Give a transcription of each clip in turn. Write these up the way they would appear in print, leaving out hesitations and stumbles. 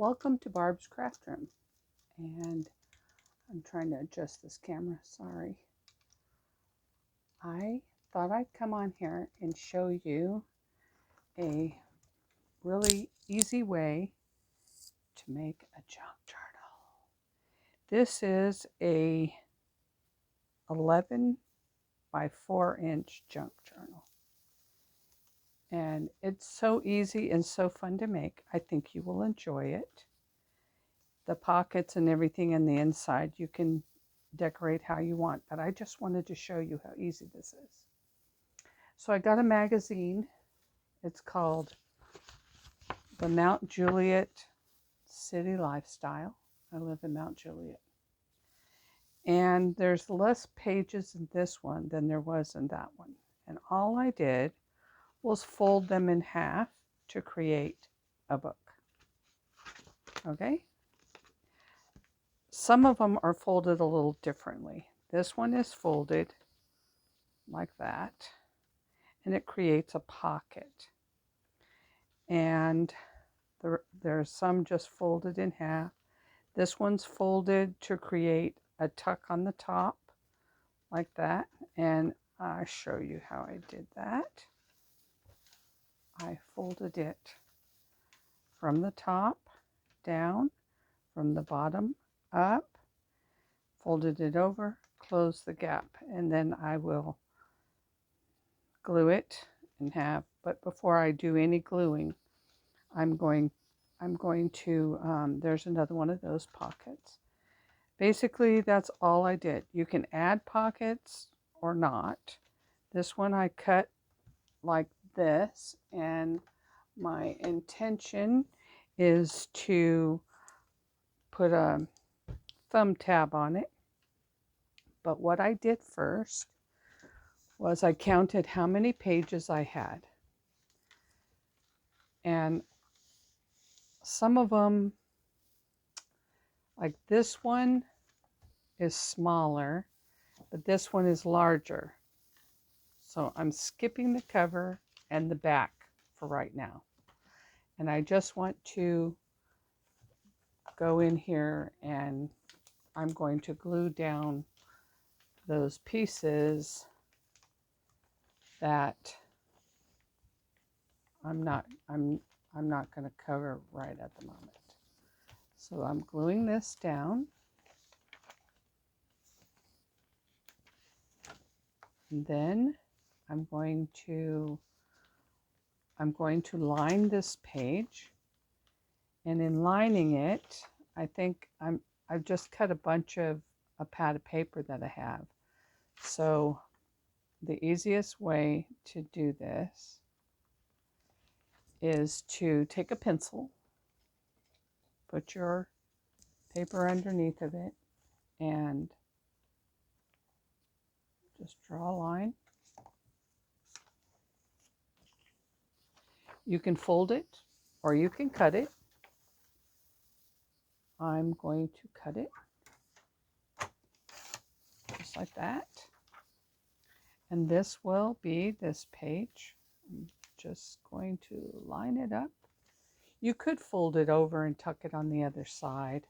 Welcome to Barb's Craft Room. And I'm trying to adjust this camera, sorry. I thought I'd come on here and show you a really easy way to make a junk journal. This is a 11 by 4-inch junk journal. And it's so easy and so fun to make. I think you will enjoy it. The pockets and everything in the inside, you can decorate how you want, but I just wanted to show you how easy this is. So I got a magazine. It's called the Mount Juliet City Lifestyle. I live in Mount Juliet. And there's less pages in this one than there was in that one. And all I did was fold them in half to create a book. Okay? Some of them are folded a little differently. This one is folded like that, and it creates a pocket. And there's some just folded in half. This one's folded to create a tuck on the top like that, and I'll show you how I did that. I folded it from the top down, from the bottom up, folded it over, close the gap, and then I will glue it in half. But before I do any gluing, I'm going to, there's another one of those pockets. Basically, that's all I did. You can add pockets or not. This one I cut like this, and my intention is to put a thumb tab on it. But what I did first was I counted how many pages I had. And some of them, like this one, is smaller, but this one is larger. So I'm skipping the cover and the back for right now. And I just want to go in here and I'm going to glue down those pieces that I'm not going to cover right at the moment. So I'm gluing this down. And then I'm going to line this page, and in lining it, I think I've just cut a bunch of a pad of paper that I have. So the easiest way to do this is to take a pencil, put your paper underneath of it, and just draw a line. You can fold it or you can cut it. I'm going to cut it just like that. And this will be this page. I'm just going to line it up. You could fold it over and tuck it on the other side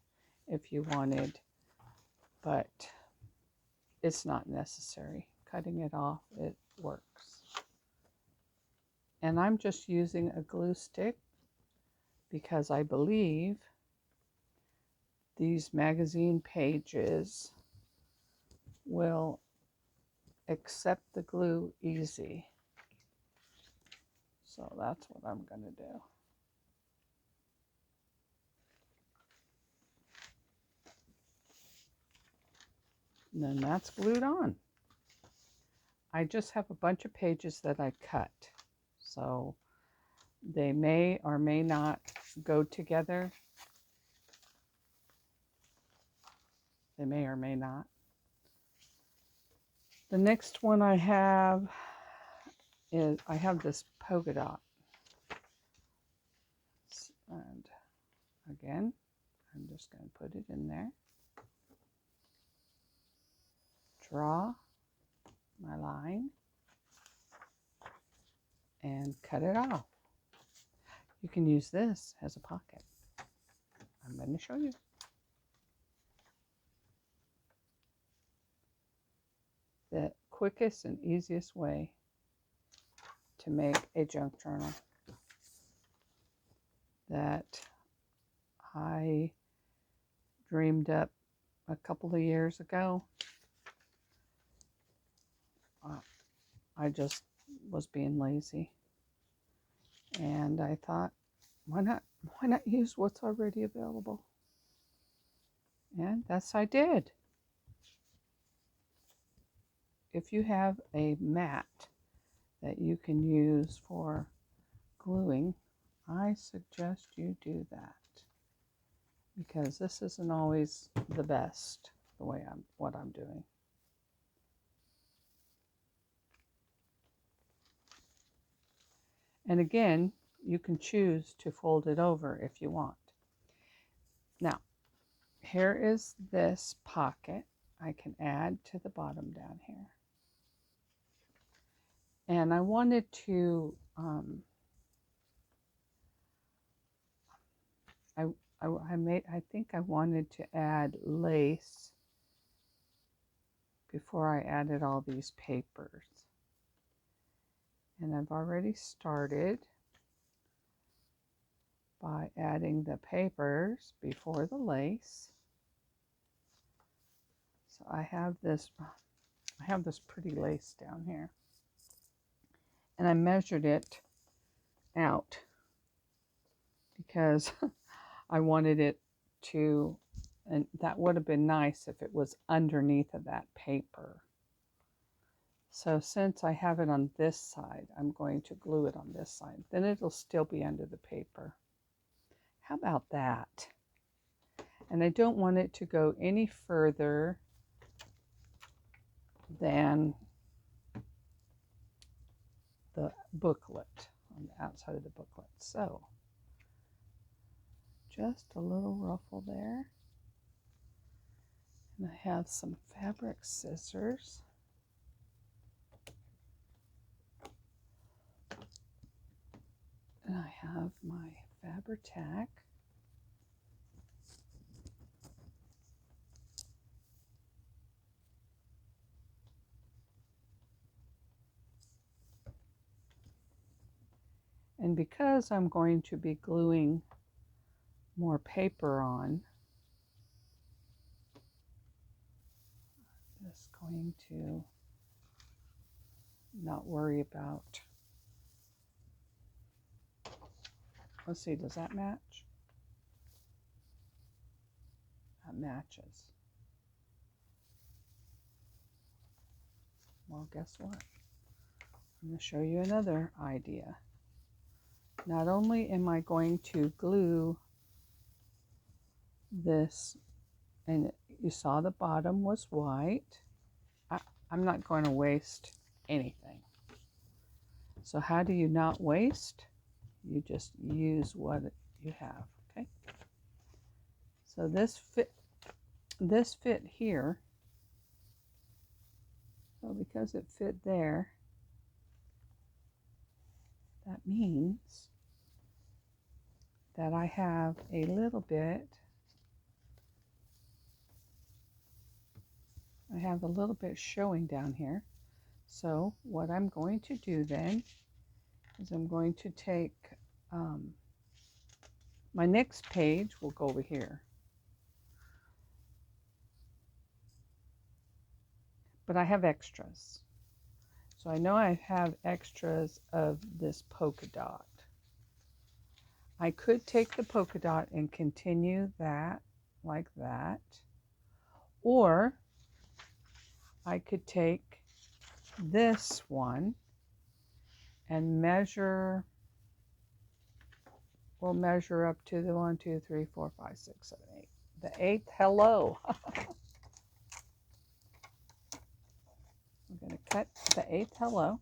if you wanted, but it's not necessary. Cutting it off, it works. And I'm just using a glue stick because I believe these magazine pages will accept the glue easy. So that's what I'm going to do. And then that's glued on. I just have a bunch of pages that I cut. So they may or may not go together. They may or may not. The next one I have is, I have this polka dot. And again, I'm just going to put it in there. Draw my line and cut it off. You can use this as a pocket. going to show you. The quickest and easiest way to make a junk journal that I dreamed up a couple of years ago. I just was being lazy, and I thought, why not use what's already available? And that's I did. If you have a mat that you can use for gluing, I suggest you do that, because this isn't always the best the way what I'm doing. And again, you can choose to fold it over if you want. Now, here is this pocket I can add to the bottom down here. And I wanted to, I think I wanted to add lace before I added all these papers. And I've already started by adding the papers before the lace. So I have this pretty lace down here. And I measured it out because I wanted it to, and that would have been nice if it was underneath of that paper. So since I have it on this side, I'm going to glue it on this side. Then it'll still be under the paper. How about that? And I don't want it to go any further than the booklet, on the outside of the booklet. So just a little ruffle there. And I have some fabric scissors. And I have my Fabri-Tac. And because I'm going to be gluing more paper on, I'm just going to not worry about, let's see, does that match? That matches. Well, guess what? I'm going to show you another idea. Not only am I going to glue this, and you saw the bottom was white, I'm not going to waste anything. So how do you not waste? You just use what you have, okay? So this fit here. So because it fit there, that means that I have a little bit, showing down here. So what I'm going to do then is I'm going to take, my next page will go over here. But I have extras. So I know I have extras of this polka dot. I could take the polka dot and continue that like that, or I could take this one and measure, we'll measure up to the 1, 2, 3, 4, 5, 6, 7, 8. The 8th hello. I'm going to cut the 8th hello.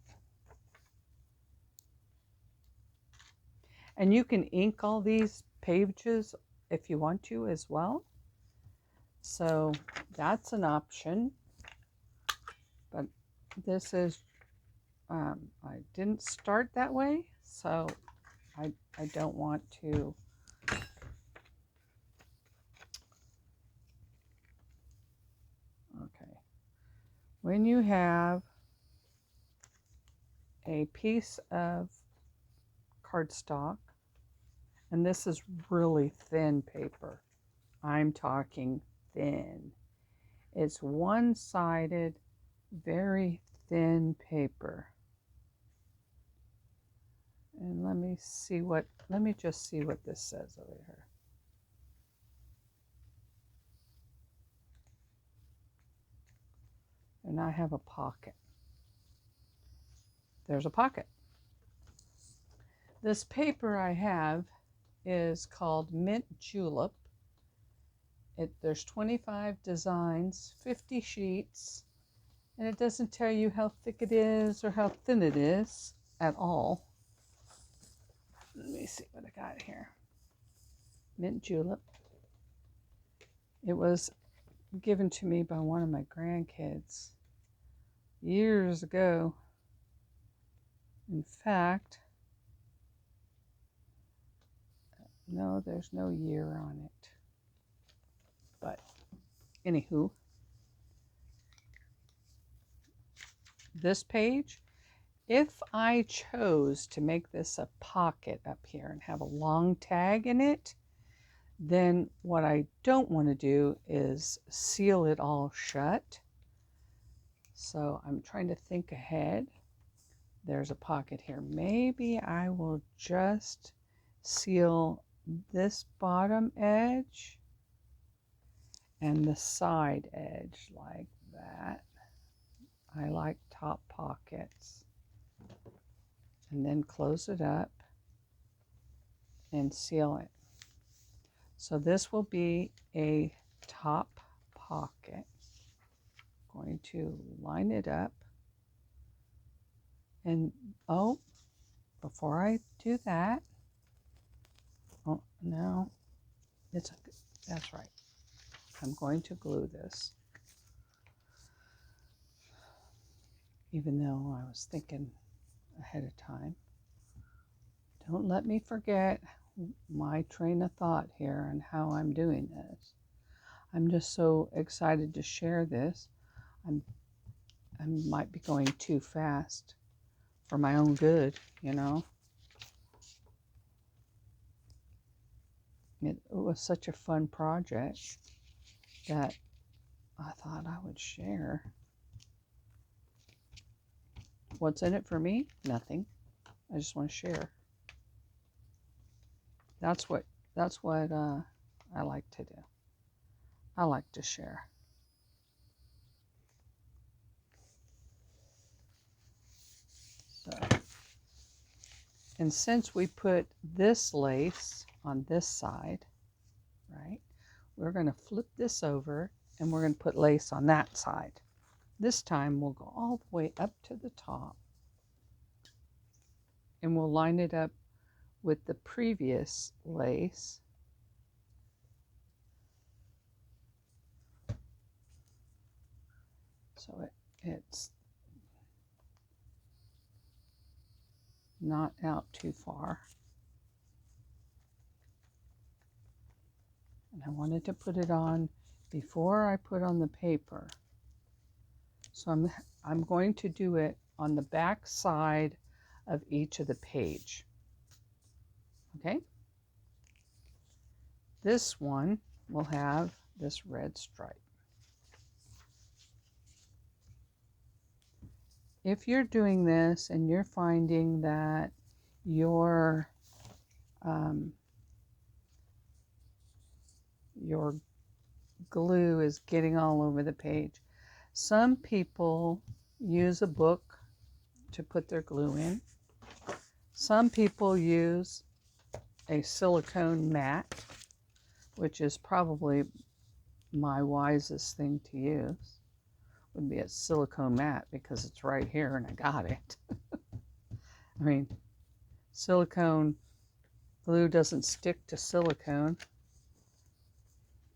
And you can ink all these pages if you want to as well. So that's an option. But this is, I didn't start that way, so I don't want to when you have a piece of cardstock, and this is really thin paper, I'm talking thin. It's one-sided, very thin paper. And let me just see what this says over here. And I have a pocket. There's a pocket. This paper I have is called Mint Julep. There's 25 designs, 50 sheets, and it doesn't tell you how thick it is or how thin it is at all. Let me see what I got here. Mint Julep. It was given to me by one of my grandkids years ago. In fact, no, there's no year on it. But anywho, this page, if I chose to make this a pocket up here and have a long tag in it, then what I don't want to do is seal it all shut. So I'm trying to think ahead. There's a pocket here. Maybe I will just seal this bottom edge and the side edge like that. I like top pockets. And then close it up and seal it. So this will be a top pocket. I'm going to line it up. And before I do that, no, that's right. I'm going to glue this. Even though I was thinking ahead of time. Don't let me forget my train of thought here and how I'm doing this. I'm just so excited to share this. I might be going too fast for my own good, you know. It was such a fun project that I thought I would share. What's in it for me? Nothing. I just want to share. That's what I like to do. I like to share. So, and since we put this lace on this side, right, we're going to flip this over and we're going to put lace on that side. This time we'll go all the way up to the top and we'll line it up with the previous lace. So it's not out too far. And I wanted to put it on before I put on the paper. So I'm going to do it on the back side of each of the page. Okay? This one will have this red stripe. If you're doing this and you're finding that your glue is getting all over the page, some people use a book to put their glue in. Some people use a silicone mat, which is probably my wisest thing to use. Would be a silicone mat because it's right here and I got it. I mean, silicone glue doesn't stick to silicone.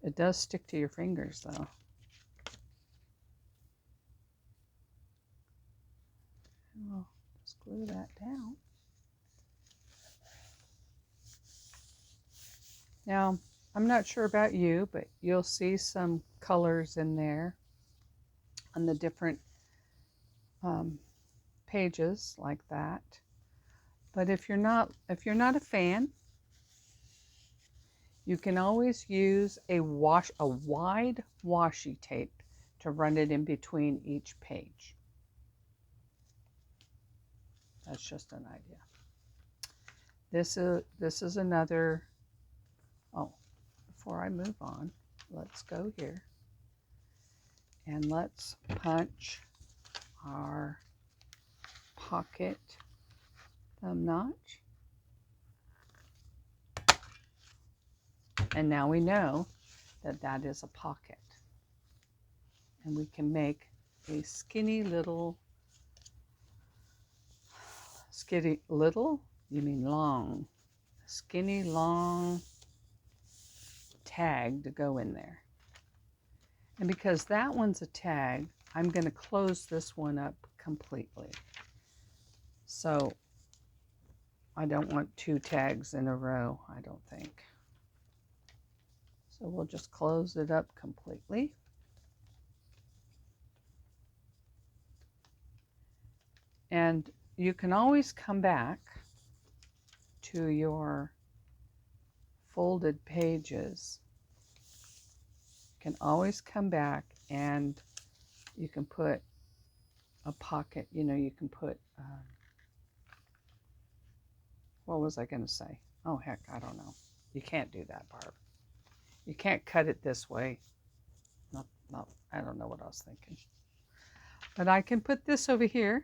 It does stick to your fingers though. Well, just glue that down. Now, I'm not sure about you, but you'll see some colors in there on the different pages like that. But if you're not a fan, you can always use a wide washi tape to run it in between each page. That's just an idea. This is another, oh, before I move on, let's go here and let's punch our pocket thumb notch. And now we know that that is a pocket. And we can make a skinny little, you mean long, skinny long tag to go in there. And because that one's a tag, I'm going to close this one up completely. So I don't want 2 tags in a row, I don't think. So we'll just close it up completely. And you can always come back to your folded pages. You can always come back and you can put a pocket, you know, you can put, what was I going to say? Oh, heck, I don't know. You can't do that, Barb. You can't cut it this way. No, I don't know what I was thinking. But I can put this over here.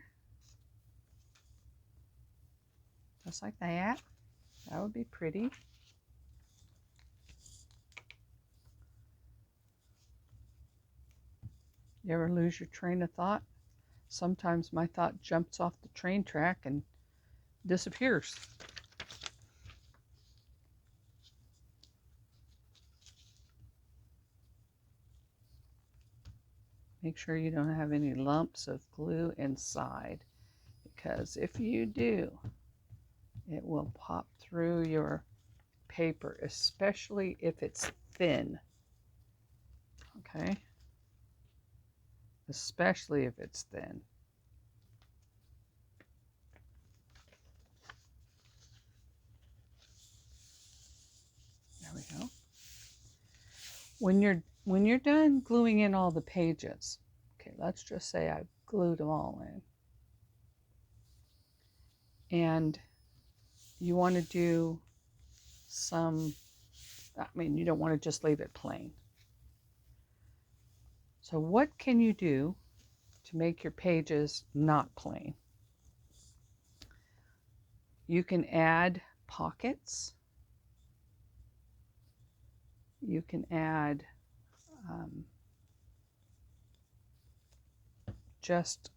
Just like that. That would be pretty. You ever lose your train of thought? Sometimes my thought jumps off the train track and disappears. Make sure you don't have any lumps of glue inside, because if you do, it will pop through your paper, especially if it's thin. Okay? Especially if it's thin. There we go. When you're done gluing in all the pages, okay, let's just say I've glued them all in. And you want to do some, I mean, you don't want to just leave it plain. So what can you do to make your pages not plain? You can add pockets. You can add just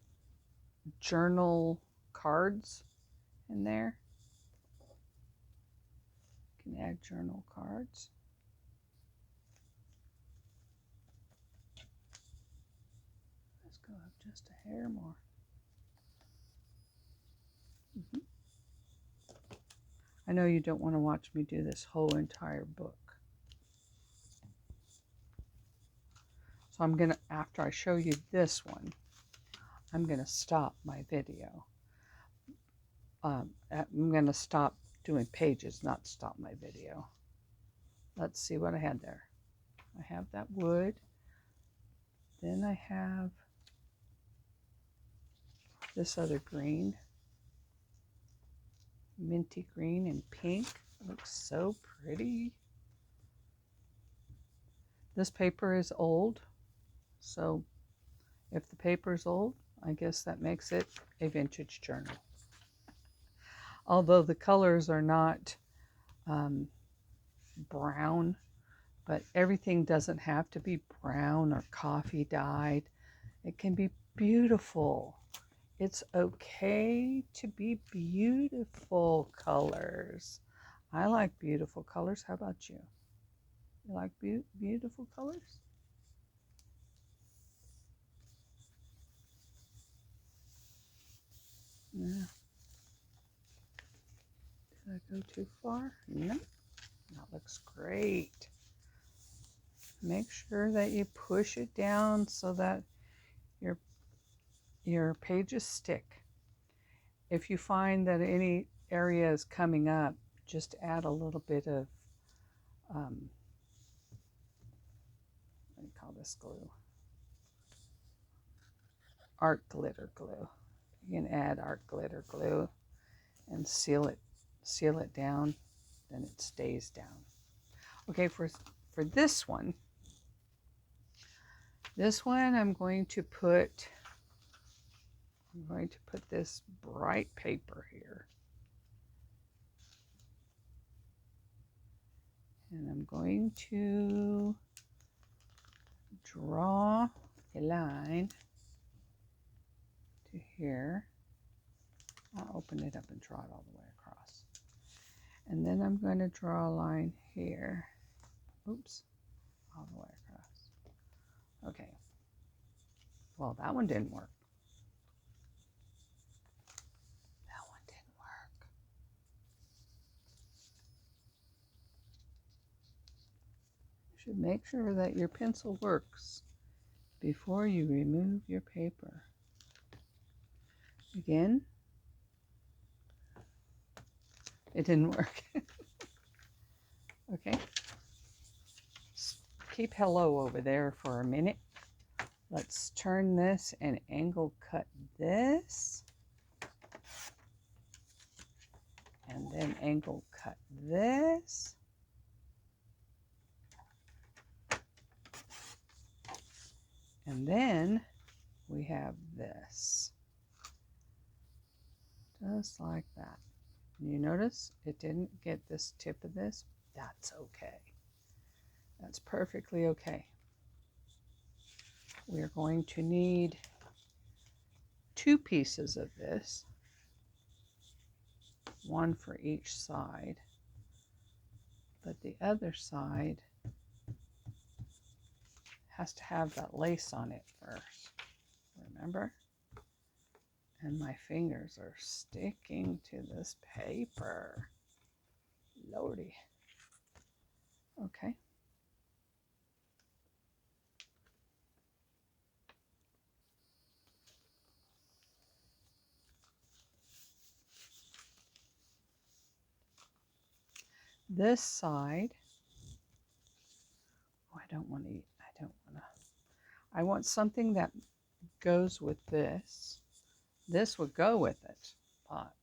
journal cards in there. You can add journal cards. Let's go up just a hair more. I know you don't want to watch me do this whole entire book. So I'm gonna, after I show you this one, I'm gonna stop my video. I'm gonna stop doing pages, not stop my video. Let's see what I had there. I have that wood. Then I have this other green. Minty green and pink. It looks so pretty. This paper is old, so if the paper is old, I guess that makes it a vintage journal. Although the colors are not brown, but everything doesn't have to be brown or coffee dyed. It can be beautiful. It's okay to be beautiful colors. I like beautiful colors. How about you? You like beautiful colors? Yeah. Did I go too far? No. That looks great. Make sure that you push it down so that your your pages stick. If you find that any area is coming up, just add a little bit of, what do you call this glue? Art glitter glue. You can add art glitter glue and seal it down, then it stays down. Okay, for this one I'm going to put this bright paper here. And I'm going to draw a line to here. I'll open it up and draw it all the way across. And then I'm going to draw a line here. Oops, all the way across. Okay. Well, that one didn't work. That one didn't work. You should make sure that your pencil works before you remove your paper. Again, it didn't work. Okay. Keep hello over there for a minute. Let's turn this and angle cut this. And then angle cut this. And then we have this. Just like that. You notice it didn't get this tip of this? That's okay. That's perfectly okay. We're going to need 2 pieces of this, one for each side, but the other side has to have that lace on it first, remember? And my fingers are sticking to this paper. Lordy. Okay. This side, oh, I want something that goes with this. This would go with it, but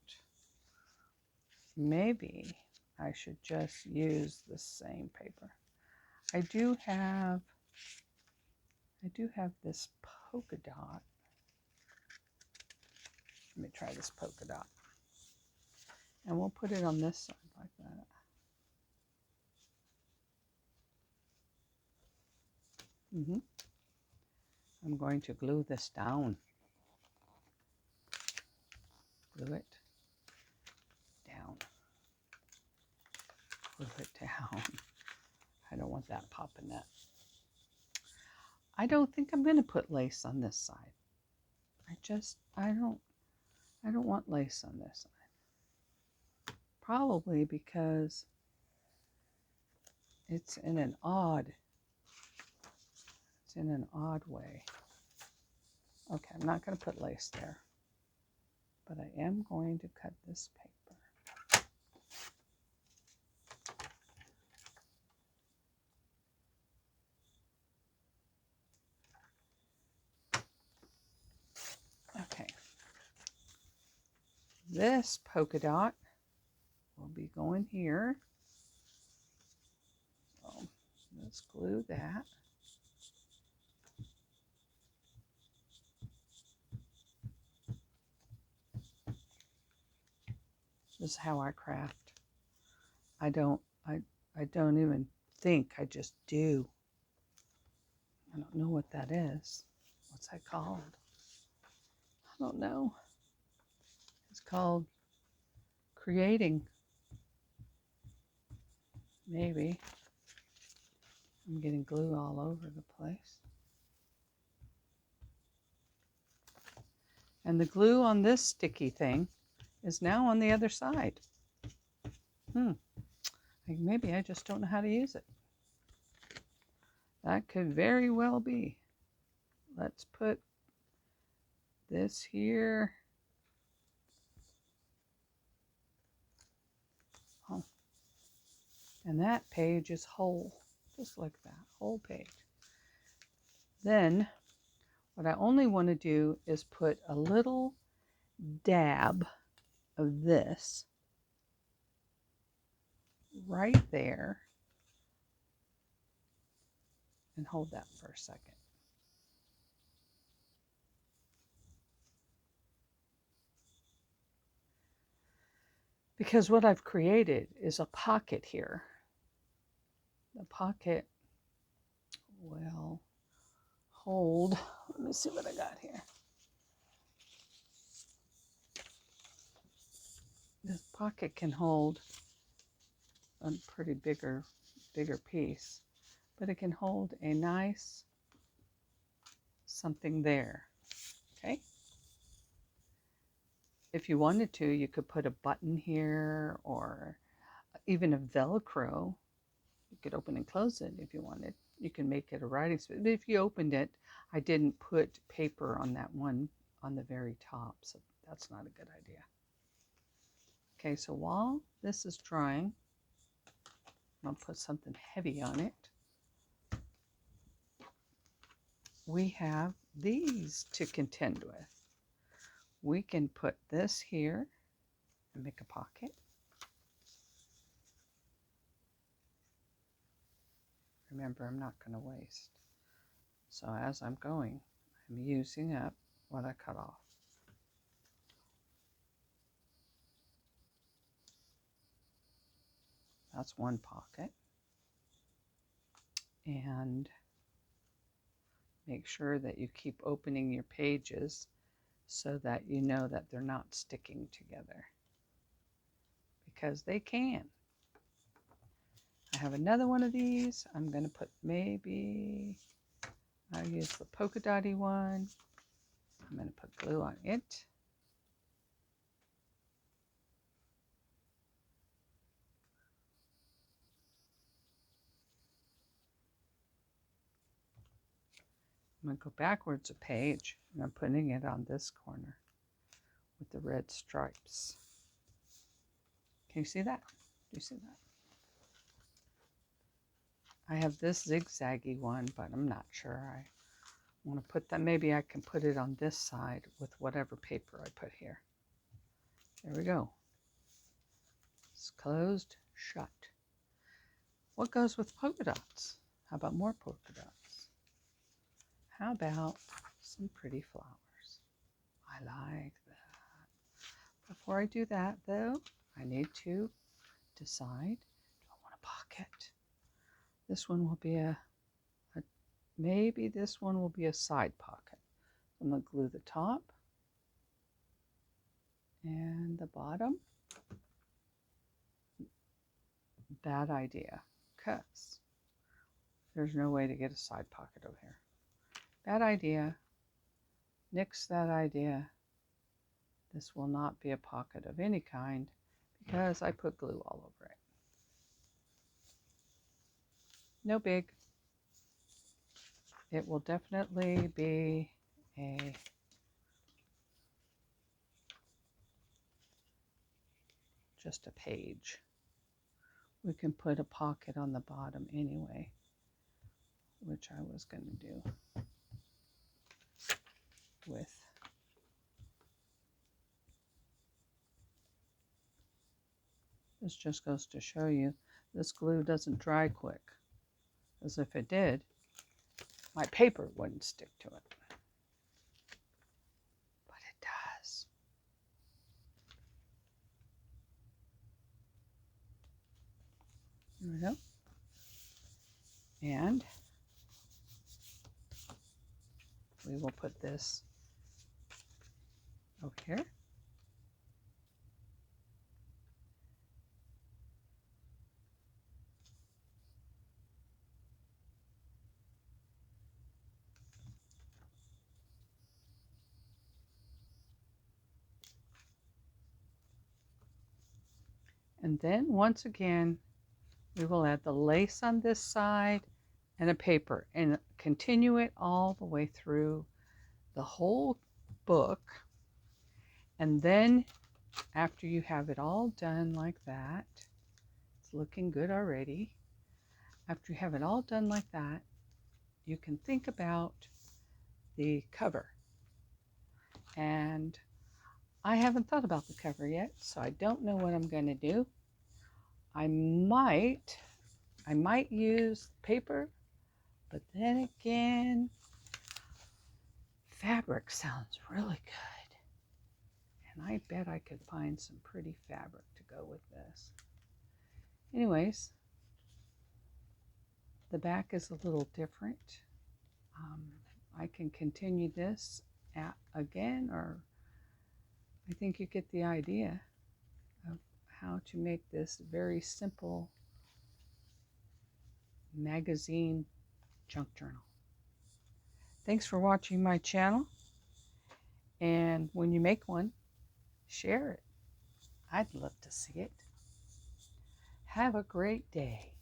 maybe I should just use the same paper. I do have this polka dot. Let me try this polka dot. And we'll put it on this side like that. I'm going to glue this down. Glue it down. Glue it down. I don't want that popping up. I don't think I'm going to put lace on this side. I don't want lace on this side. Probably because it's in an odd way. Okay, I'm not going to put lace there, but I am going to cut this paper. Okay, this polka dot will be going here. So let's glue that. This is how I craft. I don't even think, I just do. I don't know what that is. What's that called? I don't know. It's called creating. Maybe. I'm getting glue all over the place. And the glue on this sticky thing is now on the other side. Maybe I just don't know how to use it. That could very well be. Let's put this here. Oh, and that page is whole, just like that, whole page. Then what I only want to do is put a little dab of this right there and hold that for a second. Because what I've created is a pocket here. The pocket will hold, let me see what I got here. This pocket can hold a pretty bigger piece, but it can hold a nice something there, okay? If you wanted to, you could put a button here or even a Velcro. You could open and close it if you wanted. You can make it a writing space. But if you opened it, I didn't put paper on that one on the very top, so that's not a good idea. Okay, so while this is drying, I'll put something heavy on it. We have these to contend with. We can put this here and make a pocket. Remember, I'm not going to waste. So as I'm going, I'm using up what I cut off. That's one pocket. And make sure that you keep opening your pages so that you know that they're not sticking together, because they can. I have another one of these. I'm going to put maybe, I'll use the polka dotty one. I'm going to put glue on it. I'm going to go backwards a page, and I'm putting it on this corner with the red stripes. Can you see that? Do you see that? I have this zigzaggy one, but I'm not sure. I want to put that, maybe I can put it on this side with whatever paper I put here. There we go. It's closed, shut. What goes with polka dots? How about more polka dots? How about some pretty flowers? I like that. Before I do that, though, I need to decide, do I want a pocket? This one will be maybe this one will be a side pocket. I'm going to glue the top and the bottom. Bad idea, because there's no way to get a side pocket over here. Bad idea. Nix that idea. This will not be a pocket of any kind because I put glue all over it. No big. It will definitely be just a page. We can put a pocket on the bottom anyway, which I was going to do with this. Just goes to show you this glue doesn't dry quick, as if it did, my paper wouldn't stick to it. But it does. There we go. And we will put this over here. And then once again, we will add the lace on this side and a paper and continue it all the way through the whole book. And then after you have it all done like that, it's looking good already. After you have it all done like that, you can think about the cover. And I haven't thought about the cover yet, so I don't know what I'm going to do. I might use paper, but then again, fabric sounds really good. And I bet I could find some pretty fabric to go with this. Anyways, the back is a little different. I can continue this again, or I think you get the idea of how to make this very simple magazine junk journal. Thanks for watching my channel, and when you make one, share it. I'd love to see it. Have a great day.